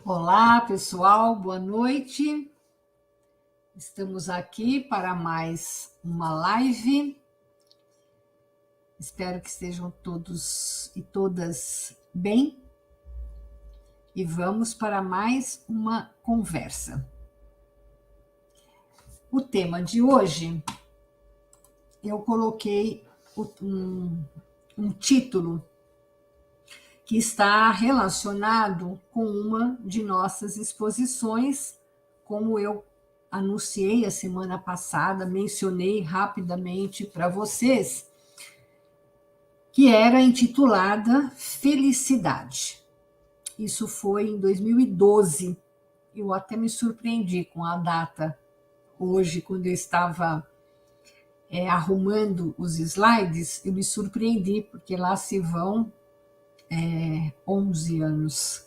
Olá, pessoal, boa noite. Estamos aqui para mais uma live. Espero que estejam todos e todas bem. E vamos para mais uma conversa. O tema de hoje, eu coloquei um título que está relacionado com uma de nossas exposições, como eu anunciei a semana passada, mencionei rapidamente para vocês, que era intitulada Felicidade. Isso foi em 2012. Eu até me surpreendi com a data hoje, quando eu estava arrumando os slides, eu me surpreendi, porque lá se vão 11 anos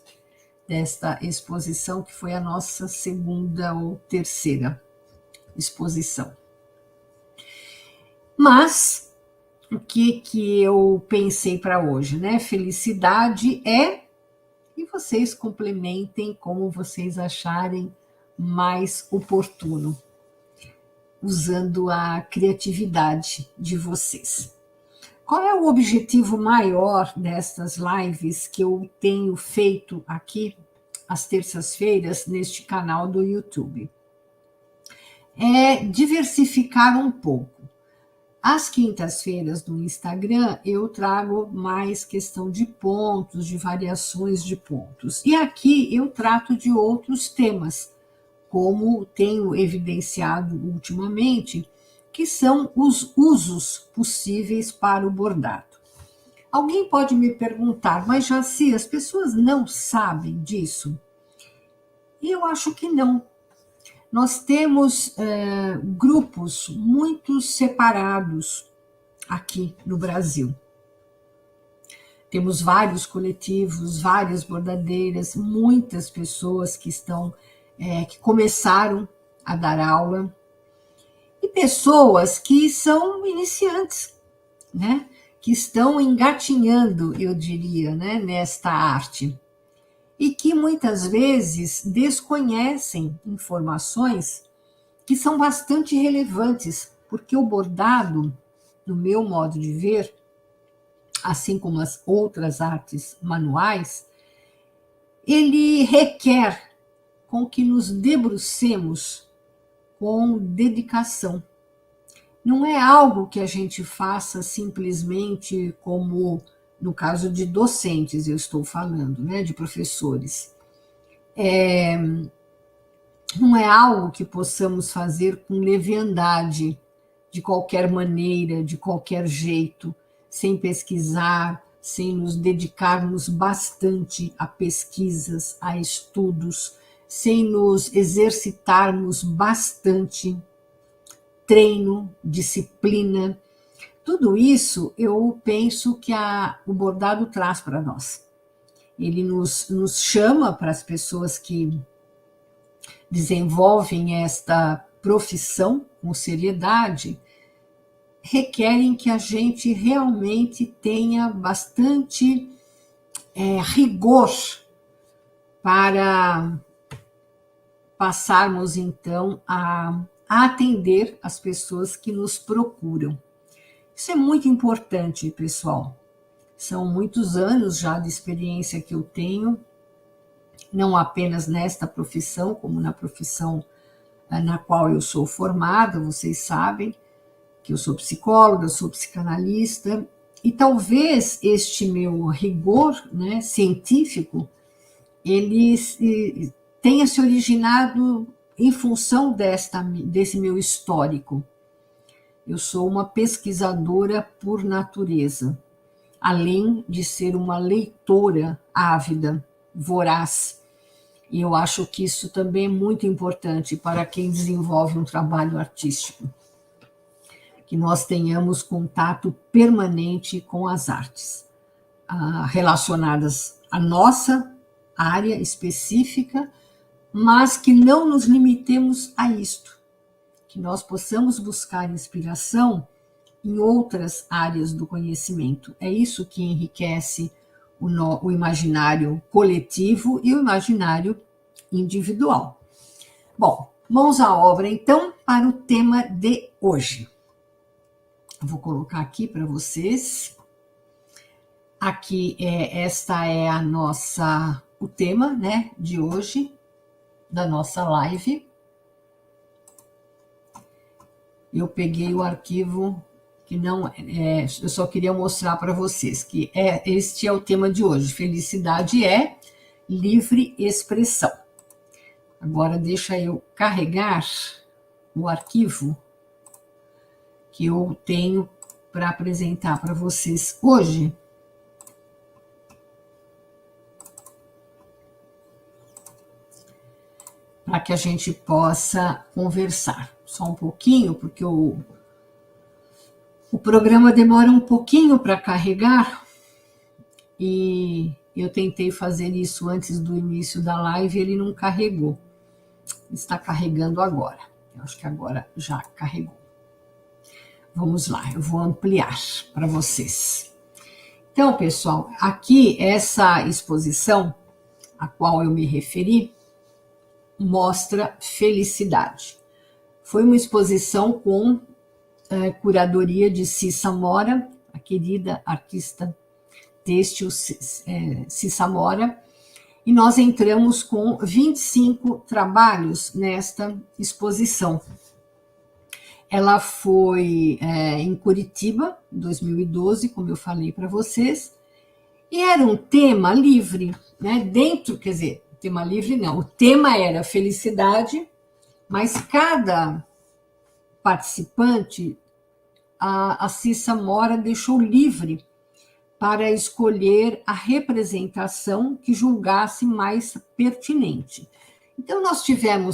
desta exposição, que foi a nossa segunda ou terceira exposição. Mas, o que eu pensei para hoje, né? Felicidade e vocês complementem como vocês acharem mais oportuno, usando a criatividade de vocês. Qual é o objetivo maior destas lives que eu tenho feito aqui às terças-feiras neste canal do YouTube? É diversificar um pouco. Às quintas-feiras no Instagram eu trago mais questão de pontos, de variações de pontos. E aqui eu trato de outros temas, como tenho evidenciado ultimamente, que são os usos possíveis para o bordado. Alguém pode me perguntar, mas Jaci, as pessoas não sabem disso? E eu acho que não. Nós temos grupos muito separados aqui no Brasil. Temos vários coletivos, várias bordadeiras, muitas pessoas que que começaram a dar aula, e pessoas que são iniciantes, né? Que estão engatinhando, eu diria, né? Nesta arte, e que muitas vezes desconhecem informações que são bastante relevantes, porque o bordado, no meu modo de ver, assim como as outras artes manuais, ele requer com que nos debrucemos com dedicação. Não é algo que a gente faça simplesmente como, no caso de docentes, eu estou falando, né, de professores. Não é algo que possamos fazer com leviandade, de qualquer maneira, de qualquer jeito, sem pesquisar, sem nos dedicarmos bastante a pesquisas, a estudos, sem nos exercitarmos bastante, treino, disciplina. Tudo isso eu penso que o bordado traz para nós. Ele nos chama para as pessoas que desenvolvem esta profissão com seriedade, requerem que a gente realmente tenha bastante rigor para passarmos, então, a atender as pessoas que nos procuram. Isso é muito importante, pessoal. São muitos anos já de experiência que eu tenho, não apenas nesta profissão, como na profissão na qual eu sou formada, vocês sabem que eu sou psicóloga, sou psicanalista, e talvez este meu rigor, né, científico, ele tenha se originado em função desse meu histórico. Eu sou uma pesquisadora por natureza, além de ser uma leitora ávida, voraz. E eu acho que isso também é muito importante para quem desenvolve um trabalho artístico. Que nós tenhamos contato permanente com as artes, relacionadas à nossa área específica, mas que não nos limitemos a isto, que nós possamos buscar inspiração em outras áreas do conhecimento. É isso que enriquece o imaginário coletivo e o imaginário individual. Bom, mãos à obra, então, para o tema de hoje. Eu vou colocar aqui para vocês. Aqui, esta é o tema, né, de hoje, da nossa live. Eu peguei o arquivo que não eu só queria mostrar para vocês que este é o tema de hoje. Felicidade é livre expressão. Agora deixa eu carregar o arquivo que eu tenho para apresentar para vocês hoje. Para que a gente possa conversar. Só um pouquinho, porque o programa demora um pouquinho para carregar e eu tentei fazer isso antes do início da live e ele não carregou. Está carregando agora. Eu acho que agora já carregou. Vamos lá, eu vou ampliar para vocês. Então, pessoal, aqui essa exposição a qual eu me referi mostra felicidade. Foi uma exposição com curadoria de Cissa Mora, a querida artista têxtil Cissa Mora, e nós entramos com 25 trabalhos nesta exposição. Ela foi em Curitiba, em 2012, como eu falei para vocês, e era um tema livre, né? Quer dizer, tema livre não, o tema era felicidade, mas cada participante, a Cissa Mora deixou livre para escolher a representação que julgasse mais pertinente. Então,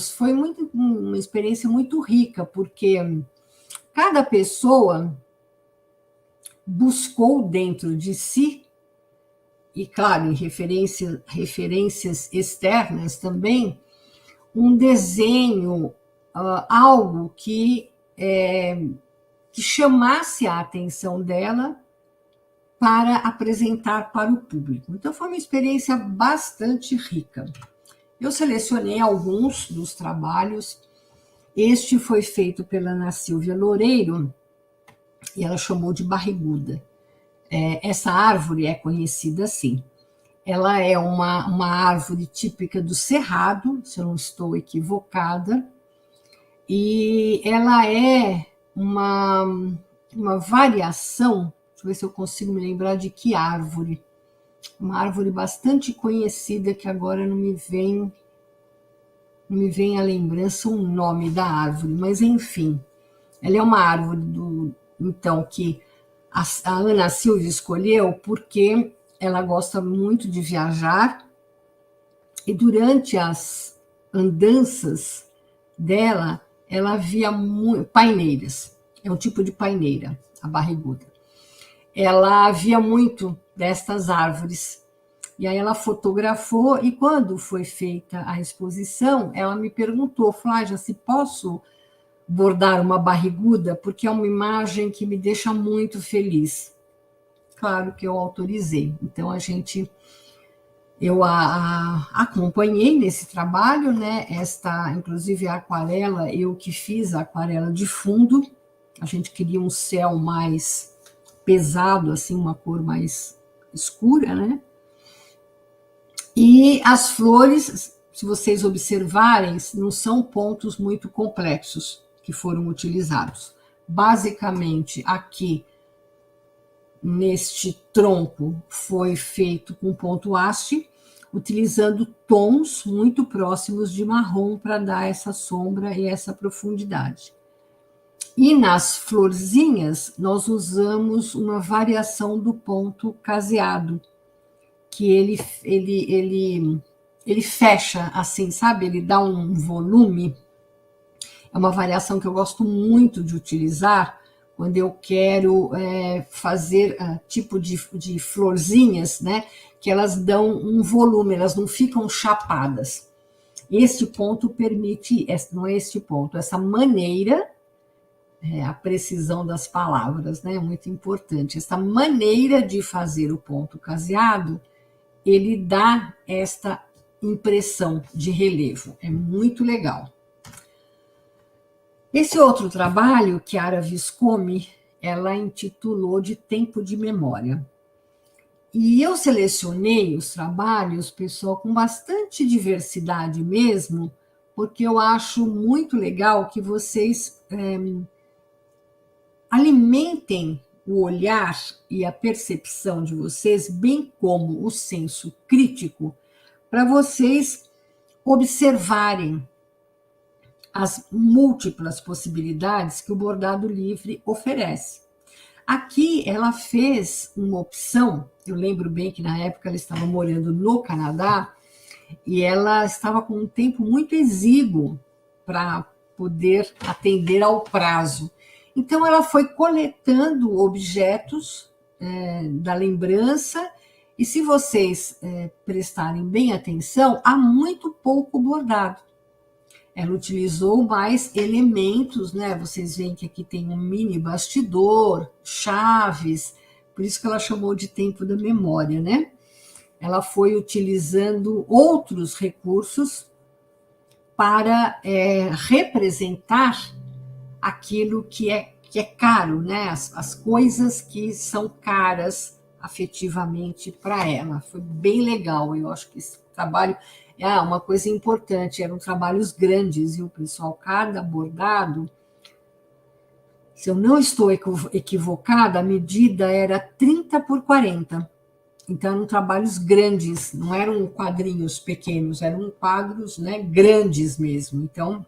foi uma experiência muito rica, porque cada pessoa buscou dentro de si, e claro, em referências externas também, um desenho, algo que chamasse a atenção dela para apresentar para o público. Então, foi uma experiência bastante rica. Eu selecionei alguns dos trabalhos. Este foi feito pela Ana Silvia Loureiro e ela chamou de barriguda. Essa árvore é conhecida assim. Ela é uma árvore típica do Cerrado, se eu não estou equivocada, e ela é uma variação, deixa eu ver se eu consigo me lembrar de que árvore, uma árvore bastante conhecida que agora não me vem à lembrança o nome da árvore, mas enfim, ela é uma árvore então que a Ana Silvia escolheu porque ela gosta muito de viajar e durante as andanças dela, ela via paineiras. É um tipo de paineira, a barriguda. Ela via muito destas árvores. E aí ela fotografou e quando foi feita a exposição, ela me perguntou, Flávia, se posso bordar uma barriguda, porque é uma imagem que me deixa muito feliz. Claro que eu autorizei. Então, eu a acompanhei nesse trabalho, né? Inclusive, a aquarela, eu que fiz a aquarela de fundo. A gente queria um céu mais pesado, assim, uma cor mais escura, né? E as flores, se vocês observarem, não são pontos muito complexos que foram utilizados. Basicamente, aqui, neste tronco, foi feito com ponto haste, utilizando tons muito próximos de marrom para dar essa sombra e essa profundidade. E nas florzinhas, nós usamos uma variação do ponto caseado, que ele fecha assim, sabe? Ele dá um volume. É uma variação que eu gosto muito de utilizar quando eu quero fazer tipo de florzinhas, né? Que elas dão um volume, elas não ficam chapadas. Este ponto permite, não é este ponto, essa maneira, a precisão das palavras, né? É muito importante. Essa maneira de fazer o ponto caseado, ele dá esta impressão de relevo. É muito legal. Esse outro trabalho, Chiara Viscomi, ela intitulou de Tempo de Memória. E eu selecionei os trabalhos, pessoal, com bastante diversidade mesmo, porque eu acho muito legal que vocês alimentem o olhar e a percepção de vocês, bem como o senso crítico, para vocês observarem as múltiplas possibilidades que o bordado livre oferece. Aqui ela fez uma opção, eu lembro bem que na época ela estava morando no Canadá e ela estava com um tempo muito exíguo para poder atender ao prazo. Então ela foi coletando objetos da lembrança e se vocês prestarem bem atenção, há muito pouco bordado. Ela utilizou mais elementos, né? Vocês veem que aqui tem um mini bastidor, chaves, por isso que ela chamou de tempo da memória, né? Ela foi utilizando outros recursos para representar aquilo que é caro, né? As coisas que são caras afetivamente para ela. Foi bem legal, eu acho que esse trabalho uma coisa importante, eram trabalhos grandes, viu, pessoal? Cada bordado, se eu não estou equivocada, a medida era 30 por 40. Então, eram trabalhos grandes, não eram quadrinhos pequenos, eram quadros, né, grandes mesmo. Então,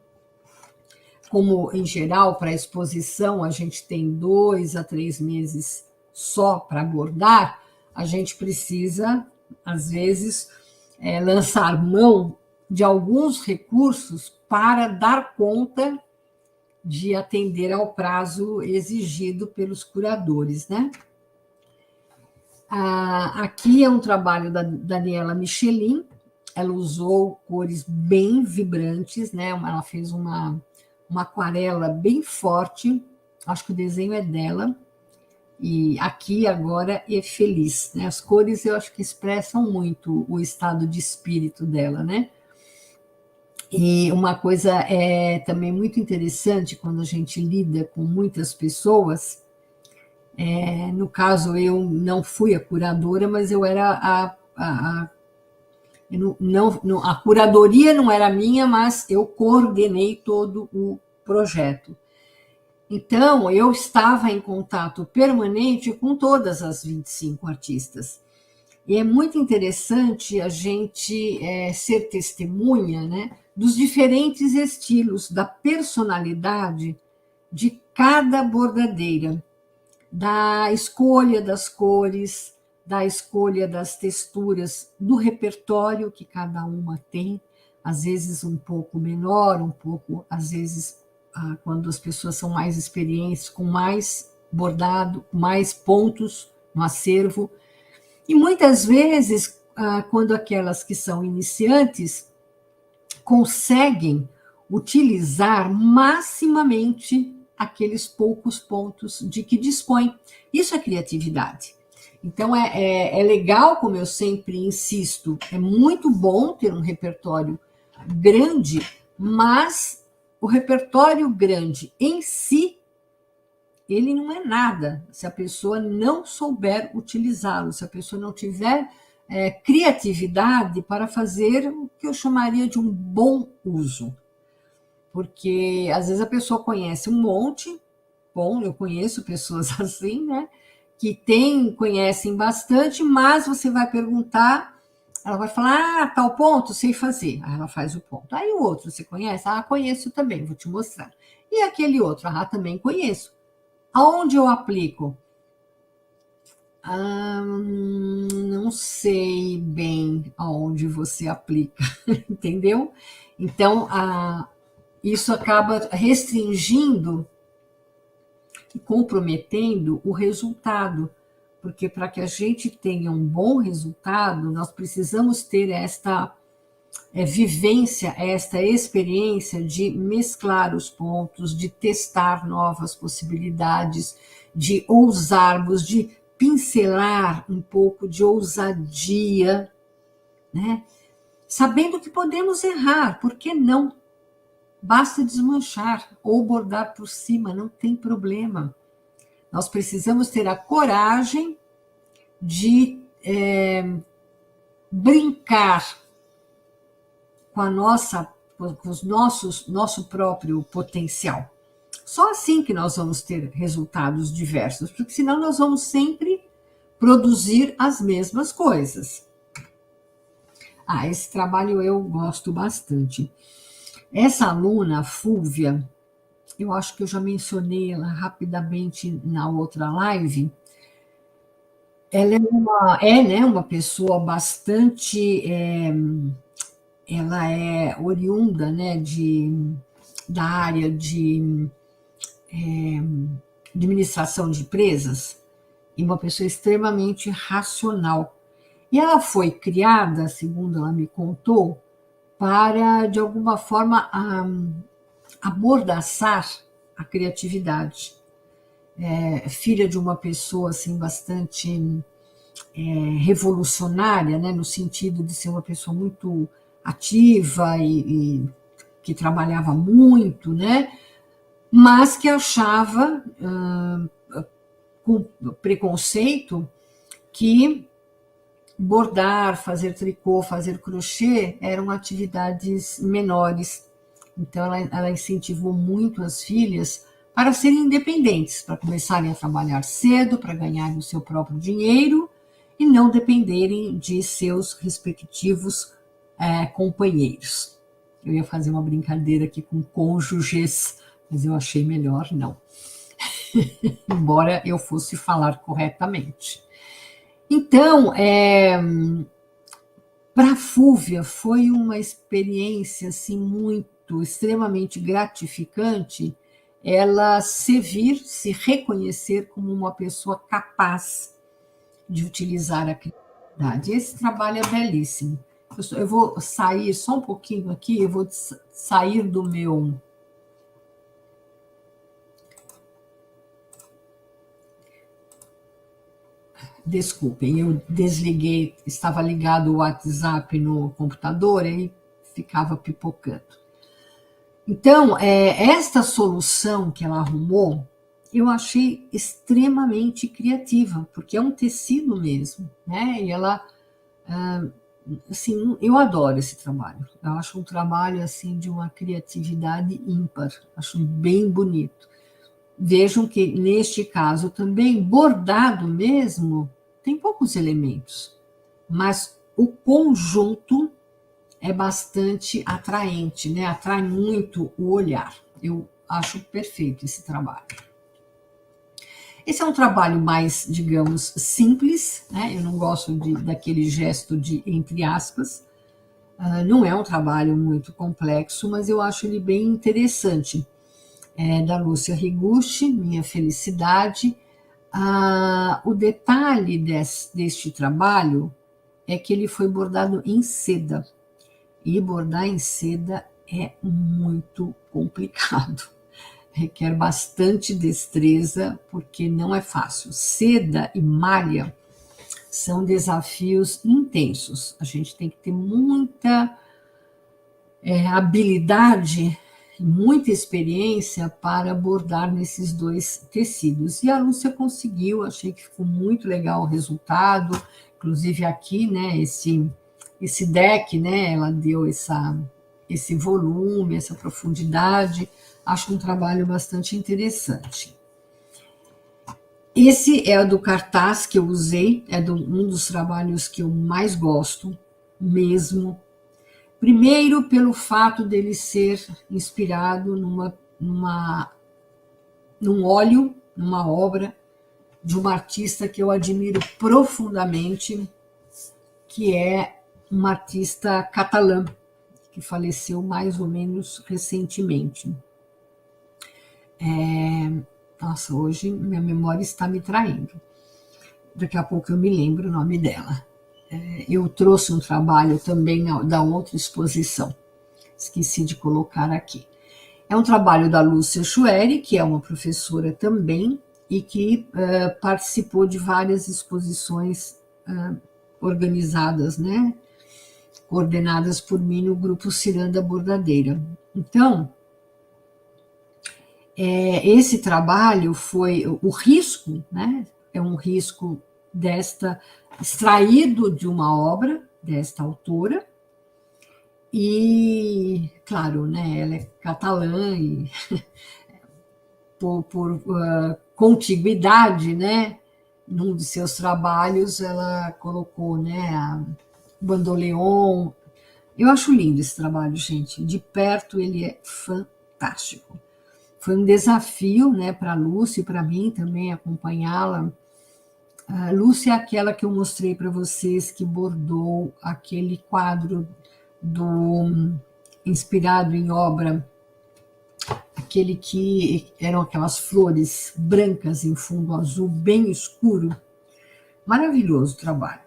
como em geral, para exposição, a gente tem 2 a 3 meses só para bordar, a gente precisa, às vezes, lançar mão de alguns recursos para dar conta de atender ao prazo exigido pelos curadores, né? Aqui é um trabalho da Daniela Michelin, ela usou cores bem vibrantes, né? Ela fez uma aquarela bem forte, acho que o desenho é dela, e aqui agora é feliz, né? As cores eu acho que expressam muito o estado de espírito dela, né? E uma coisa também muito interessante quando a gente lida com muitas pessoas, no caso eu não fui a curadora, mas eu era a curadoria não era minha, mas eu coordenei todo o projeto. Então, eu estava em contato permanente com todas as 25 artistas. E é muito interessante a gente ser testemunha, né, dos diferentes estilos, da personalidade de cada bordadeira, da escolha das cores, da escolha das texturas, do repertório que cada uma tem, às vezes um pouco menor, um pouco, às vezes, quando as pessoas são mais experientes, com mais bordado, mais pontos no acervo. E muitas vezes, quando aquelas que são iniciantes conseguem utilizar maximamente aqueles poucos pontos de que dispõe. Isso é criatividade. Então, é legal, como eu sempre insisto, é muito bom ter um repertório grande, mas o repertório grande em si, ele não é nada se a pessoa não souber utilizá-lo, se a pessoa não tiver criatividade para fazer o que eu chamaria de um bom uso. Porque, às vezes, a pessoa conhece um monte, bom, eu conheço pessoas assim, né, que conhecem bastante, mas você vai perguntar, ela vai falar, tal ponto, sei fazer. Aí ela faz o ponto. Aí o outro, você conhece? Conheço também, vou te mostrar. E aquele outro? Também conheço. Aonde eu aplico? Não sei bem aonde você aplica, entendeu? Então, isso acaba restringindo e comprometendo o resultado, porque para que a gente tenha um bom resultado, nós precisamos ter esta vivência, esta experiência de mesclar os pontos, de testar novas possibilidades, de ousarmos, de pincelar um pouco de ousadia, né? sabendo que podemos errar, por que não? Basta desmanchar ou bordar por cima, não tem problema. Nós precisamos ter a coragem de brincar com a nossa, com os nosso próprio potencial. Só assim que nós vamos ter resultados diversos, porque senão nós vamos sempre produzir as mesmas coisas. Esse trabalho eu gosto bastante. Essa aluna, Fúvia, eu acho que eu já mencionei ela rapidamente na outra live. Ela né, uma pessoa bastante. Ela é oriunda, né, da área de administração de empresas e uma pessoa extremamente racional. E ela foi criada, segundo ela me contou, para, de alguma forma, amordaçar a criatividade. Filha de uma pessoa assim, bastante revolucionária, né, no sentido de ser uma pessoa muito ativa e que trabalhava muito, né, mas que achava, com preconceito, que bordar, fazer tricô, fazer crochê eram atividades menores. Então, ela incentivou muito as filhas para serem independentes, para começarem a trabalhar cedo, para ganharem o seu próprio dinheiro e não dependerem de seus respectivos companheiros. Eu ia fazer uma brincadeira aqui com cônjuges, mas eu achei melhor não. Embora eu fosse falar corretamente. Então, para a Fúvia foi uma experiência assim, extremamente gratificante ela se reconhecer como uma pessoa capaz de utilizar a criatividade. Esse trabalho é belíssimo. Eu vou sair só um pouquinho aqui, eu vou sair do meu... Desculpem, eu desliguei, estava ligado o WhatsApp no computador e ficava pipocando. Então, esta solução que ela arrumou, eu achei extremamente criativa, porque é um tecido mesmo, né? E ela, assim, eu adoro esse trabalho. Eu acho um trabalho, assim, de uma criatividade ímpar. Acho bem bonito. Vejam que, neste caso também, bordado mesmo, tem poucos elementos, mas o conjunto é bastante atraente, né? Atrai muito o olhar. Eu acho perfeito esse trabalho. Esse é um trabalho mais, digamos, simples, né? Eu não gosto daquele gesto de entre aspas. Não é um trabalho muito complexo, mas eu acho ele bem interessante. Da Lúcia Riguchi, Minha Felicidade. O detalhe deste trabalho é que ele foi bordado em seda. E bordar em seda é muito complicado. Requer bastante destreza, porque não é fácil. Seda e malha são desafios intensos. A gente tem que ter muita habilidade, muita experiência para bordar nesses dois tecidos. E a Lúcia conseguiu, achei que ficou muito legal o resultado. Inclusive aqui, né, esse deck, né, ela deu esse volume, essa profundidade. Acho um trabalho bastante interessante. Esse é o do cartaz que eu usei, um dos trabalhos que eu mais gosto mesmo. Primeiro, pelo fato dele ser inspirado num óleo, numa obra de uma artista que eu admiro profundamente, que é uma artista catalã, que faleceu mais ou menos recentemente. Nossa, hoje minha memória está me traindo. Daqui a pouco eu me lembro o nome dela. Eu trouxe um trabalho também da outra exposição. Esqueci de colocar aqui. É um trabalho da Lúcia Chueri, que é uma professora também, e que participou de várias exposições organizadas, né, coordenadas por mim no grupo Ciranda Bordadeira. Então, esse trabalho foi o risco, né? É um risco extraído de uma obra desta autora, e, claro, né, ela é catalã e por contiguidade, né, num de seus trabalhos ela colocou, né, a bandoleon. Eu acho lindo esse trabalho, gente. De perto ele é fantástico. Foi um desafio, né, para a Lúcia e para mim também acompanhá-la. A Lúcia é aquela que eu mostrei para vocês que bordou aquele quadro inspirado em obra, aquele que eram aquelas flores brancas em fundo azul bem escuro. Maravilhoso trabalho.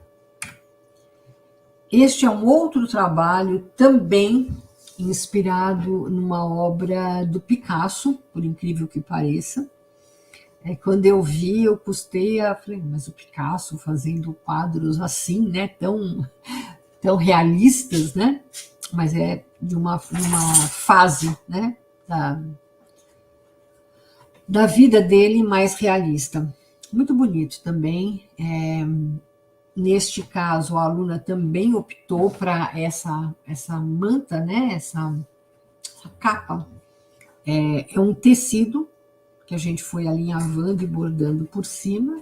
Este é um outro trabalho também inspirado numa obra do Picasso, por incrível que pareça. Quando eu vi, eu falei, mas o Picasso fazendo quadros assim, né, tão realistas, né? Mas é de uma fase, né, da vida dele mais realista. Muito bonito também. Neste caso, a aluna também optou para essa manta, né, essa capa. É um tecido que a gente foi alinhavando e bordando por cima.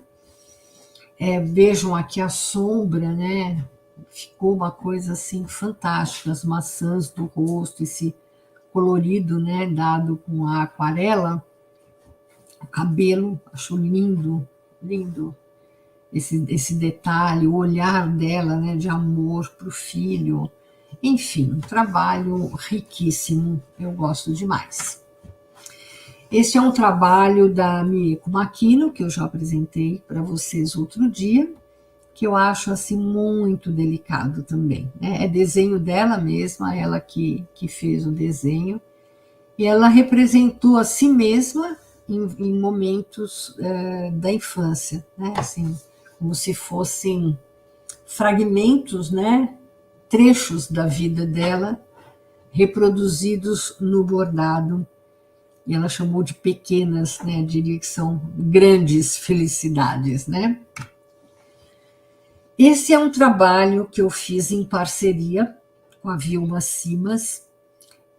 Vejam aqui a sombra, né? Ficou uma coisa assim fantástica, as maçãs do rosto, esse colorido, né, dado com a aquarela, o cabelo, acho lindo, lindo esse detalhe, o olhar dela, né, de amor para o filho. Enfim, um trabalho riquíssimo, eu gosto demais. Este é um trabalho da Mieko Makino, que eu já apresentei para vocês outro dia, que eu acho assim muito delicado também, né? É desenho dela mesma, ela que fez o desenho, e ela representou a si mesma em momentos da infância, né? Assim, como se fossem fragmentos, né? Trechos da vida dela reproduzidos no bordado, e ela chamou de pequenas, né? Diria que são grandes felicidades, né? Esse é um trabalho que eu fiz em parceria com a Vilma Simas,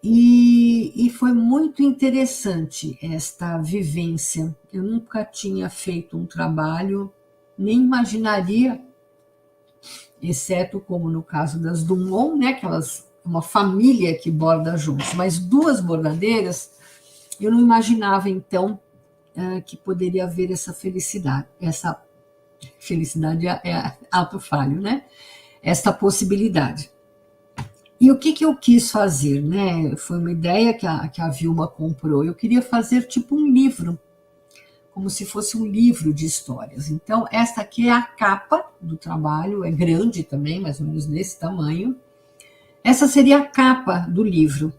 e foi muito interessante esta vivência. Eu nunca tinha feito um trabalho, nem imaginaria, exceto como no caso das Dumont, né, que uma família que borda juntos, mas duas bordadeiras, eu não imaginava então que poderia haver essa felicidade é ato falho, né? Esta possibilidade. E o que eu quis fazer, né? Foi uma ideia que a Vilma comprou. Eu queria fazer tipo um livro, como se fosse um livro de histórias. Então, esta aqui é a capa do trabalho, é grande também, mais ou menos desse tamanho. Essa seria a capa do livro.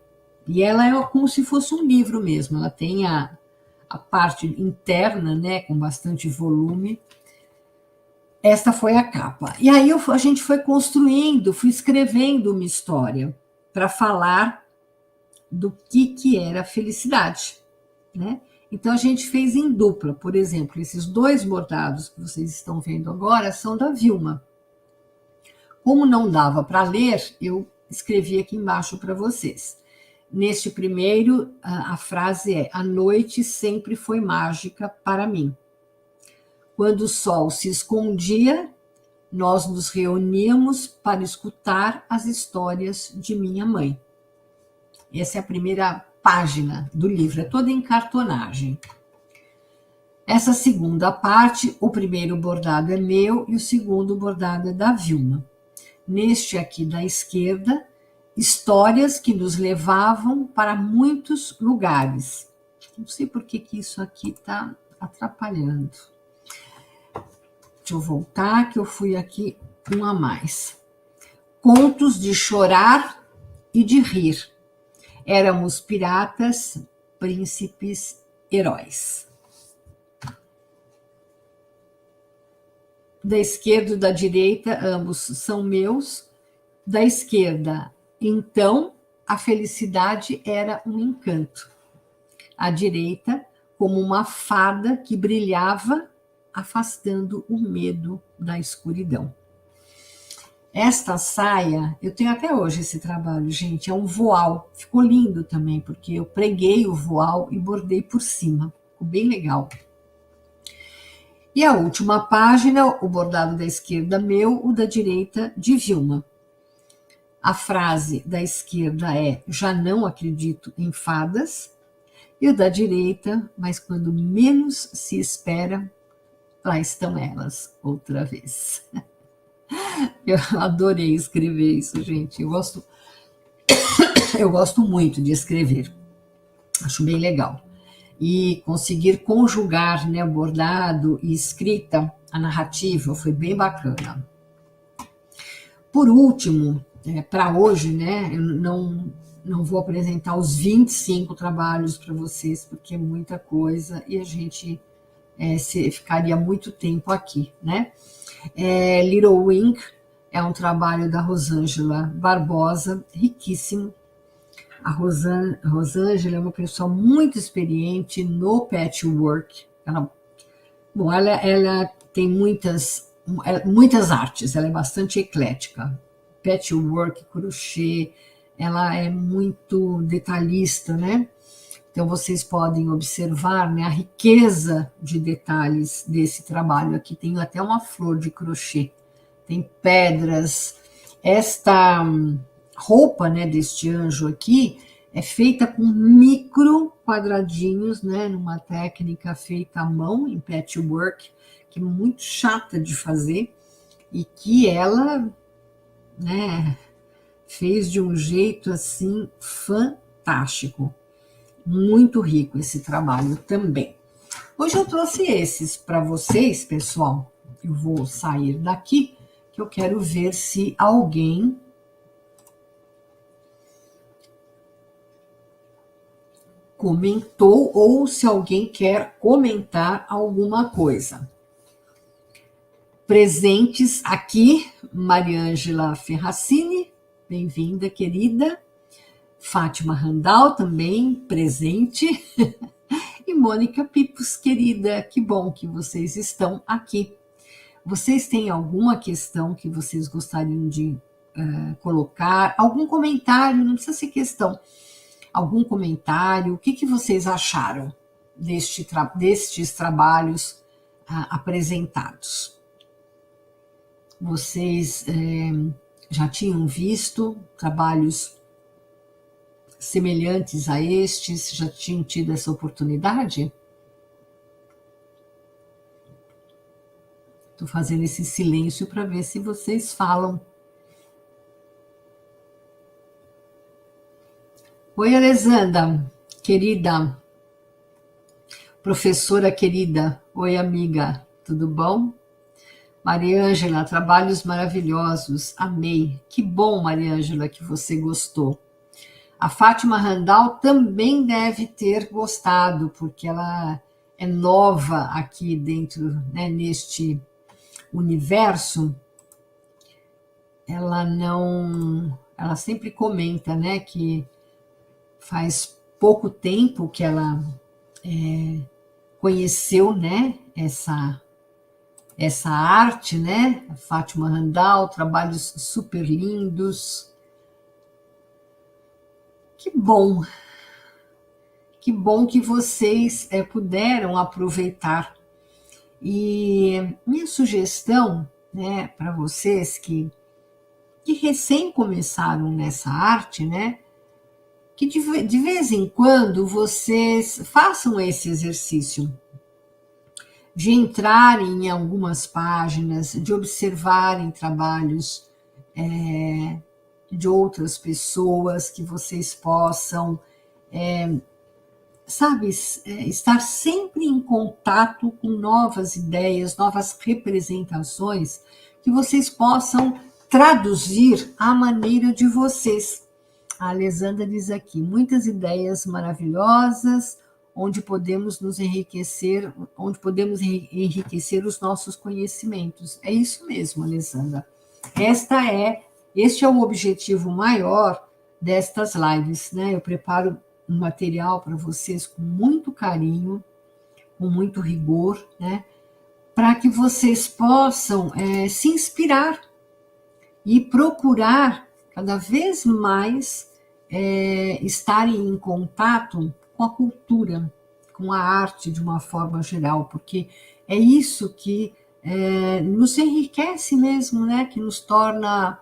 E ela é como se fosse um livro mesmo. Ela tem a parte interna, né, com bastante volume. Esta foi a capa. E aí a gente foi construindo, fui escrevendo uma história para falar do que era felicidade, né? Então a gente fez em dupla. Por exemplo, esses dois bordados que vocês estão vendo agora são da Vilma. Como não dava para ler, eu escrevi aqui embaixo para vocês. Neste primeiro, a frase é: a noite sempre foi mágica para mim. Quando o sol se escondia, nós nos reuníamos para escutar as histórias de minha mãe. Essa é a primeira página do livro, é toda em cartonagem. Essa segunda parte, o primeiro bordado é meu e o segundo bordado é da Vilma. Neste aqui da esquerda, histórias que nos levavam para muitos lugares. Não sei por que isso aqui está atrapalhando. Deixa eu voltar, que eu fui aqui um a mais. Contos de chorar e de rir. Éramos piratas, príncipes, heróis. Da esquerda e da direita, ambos são meus. da esquerda, então, a felicidade era um encanto. À direita, como uma fada que brilhava, afastando o medo da escuridão. Esta saia, eu tenho até hoje esse trabalho, gente, é um voal. Ficou lindo também, porque eu preguei o voal e bordei por cima. Ficou bem legal. E a última página, o bordado da esquerda meu, o da direita de Vilma. A frase da esquerda é: já não acredito em fadas. E o da direita: mas quando menos se espera, lá estão elas outra vez. Eu adorei escrever isso, gente. Eu gosto muito de escrever. Acho bem legal. E conseguir conjugar, né, o bordado e escrita, a narrativa, foi bem bacana. Por último, para hoje, né, eu não vou apresentar os 25 trabalhos para vocês, porque é muita coisa e a gente ficaria muito tempo aqui, né? Little Wing é um trabalho da Rosângela Barbosa, riquíssimo. A Rosângela é uma pessoa muito experiente no patchwork. Ela tem muitas artes, ela é bastante eclética. Patchwork, crochê, ela é muito detalhista, né? Então, vocês podem observar, né, a riqueza de detalhes desse trabalho. Aqui tem até uma flor de crochê, tem pedras. Esta roupa, né, deste anjo aqui é feita com micro quadradinhos, né, numa técnica feita à mão, em patchwork, que é muito chata de fazer, e que ela, né, fez de um jeito, assim, fantástico. Muito rico esse trabalho também. Hoje eu trouxe esses para vocês, pessoal. Eu vou sair daqui, que eu quero ver se alguém comentou ou se alguém quer comentar alguma coisa. Presentes aqui, Mariângela Ferracini, bem-vinda, querida. Fátima Randall também presente. E Mônica Pipos, querida, que bom que vocês estão aqui. Vocês têm alguma questão que vocês gostariam de colocar? Algum comentário, não precisa ser questão. Algum comentário? O que vocês acharam destes trabalhos apresentados? Vocês já tinham visto trabalhos semelhantes a estes? Já tinham tido essa oportunidade? Estou fazendo esse silêncio para ver se vocês falam. Oi, Alessandra, querida, professora querida. Oi, amiga, tudo bom? Mariângela, trabalhos maravilhosos, amei. Que bom, Mariângela, que você gostou. A Fátima Randall também deve ter gostado, porque ela é nova aqui dentro, né, neste universo. Ela sempre comenta, né, que faz pouco tempo que ela conheceu, né, essa arte, né, a Fátima Randall, trabalhos super lindos. Que bom que vocês puderam aproveitar. E minha sugestão, né, para vocês que recém começaram nessa arte, né, que de vez em quando vocês façam esse exercício de entrarem em algumas páginas, de observarem trabalhos de outras pessoas, que vocês possam, estar sempre em contato com novas ideias, novas representações, que vocês possam traduzir à maneira de vocês. A Alessandra diz aqui, muitas ideias maravilhosas, onde podemos nos enriquecer, onde podemos enriquecer os nossos conhecimentos. É isso mesmo, Alessandra. Esta é este é o objetivo maior destas lives, né? Eu preparo um material para vocês com muito carinho, com muito rigor, né? Para que vocês possam se inspirar e procurar cada vez mais estarem em contato com a cultura, com a arte de uma forma geral, porque é isso que nos enriquece mesmo, né? Que nos torna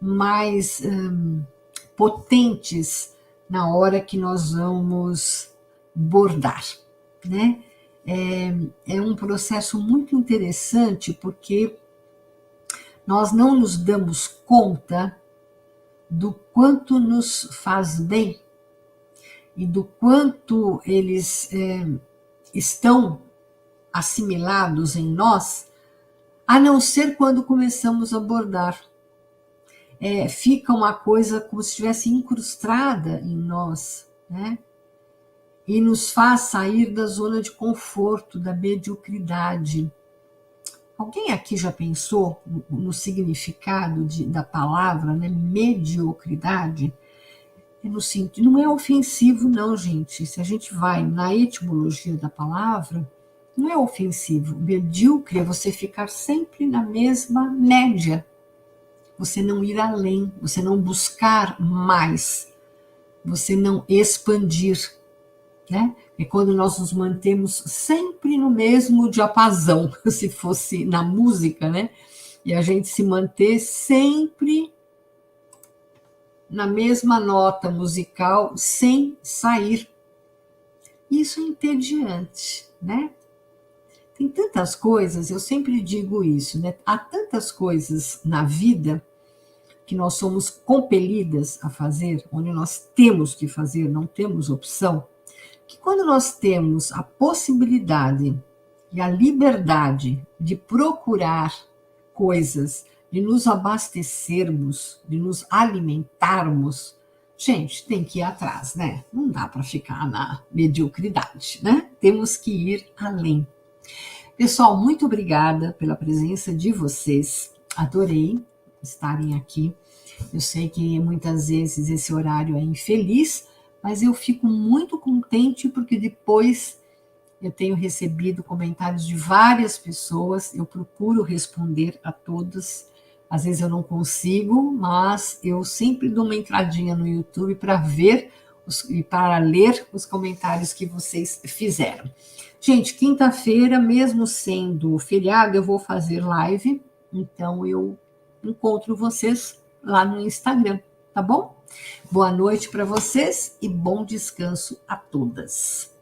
mais potentes na hora que nós vamos bordar, né? É um processo muito interessante porque nós não nos damos conta do quanto nos faz bem e do quanto eles estão assimilados em nós, a não ser quando começamos a bordar. Fica uma coisa como se estivesse incrustada em nós, né? E nos faz sair da zona de conforto, da mediocridade. Alguém aqui já pensou no significado da palavra, né, mediocridade? No sentido, não é ofensivo, não, gente. Se a gente vai na etimologia da palavra, não é ofensivo. Medíocre é você ficar sempre na mesma média. Você não ir além, você não buscar mais, você não expandir, né? É quando nós nos mantemos sempre no mesmo diapasão, se fosse na música, né? E a gente se manter sempre na mesma nota musical, sem sair. Isso é entediante, né? Tem tantas coisas, eu sempre digo isso, né? Há tantas coisas na vida que nós somos compelidas a fazer, onde nós temos que fazer, não temos opção, que quando nós temos a possibilidade e a liberdade de procurar coisas, de nos abastecermos, de nos alimentarmos, gente, tem que ir atrás, né? Não dá para ficar na mediocridade, né? Temos que ir além. Pessoal, muito obrigada pela presença de vocês. Adorei estarem aqui. Eu sei que muitas vezes esse horário é infeliz, mas eu fico muito contente porque depois eu tenho recebido comentários de várias pessoas, eu procuro responder a todas. Às vezes eu não consigo, mas eu sempre dou uma entradinha no YouTube para ver e para ler os comentários que vocês fizeram. Gente, quinta-feira, mesmo sendo feriado, eu vou fazer live, então eu encontro vocês lá no Instagram, tá bom? Boa noite para vocês e bom descanso a todas.